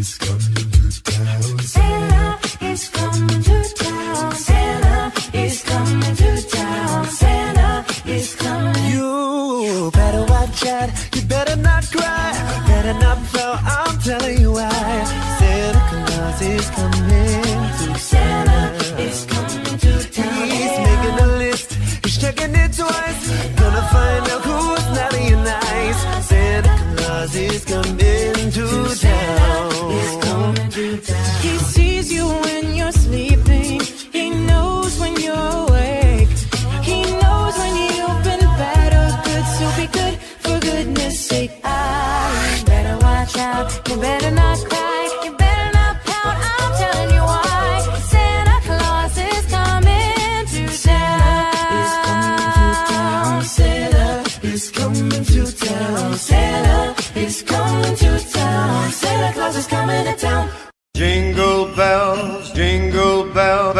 is coming to town. Santa is coming to town. Santa is coming to town. Santa is coming. You better watch out, you better not cry, better not pout, I'm telling you why. Santa Claus is coming to town. Santa is coming to town. He's making a list, he's checking it twice, gonna find out who's naughty and nice. Santa Claus is coming to town. Is coming to town. He sees you when you're sleeping. He knows when you're awake. He knows when you've been bad or good. So be good for goodness sake. You better watch out. You better not cry. You better not pout. I'm telling you why. Santa Claus is coming to town. Santa is coming to town. Santa is coming to town. Santa Claus is coming to town. Jingle bells, jingle bells.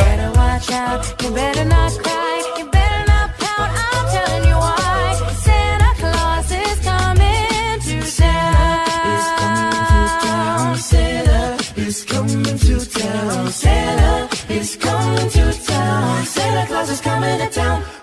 Better watch out. You better not cry. You better not pout. I'm telling you why. Santa Claus is coming to town. Santa is coming to town. Santa is coming to town. Santa Claus is coming to town.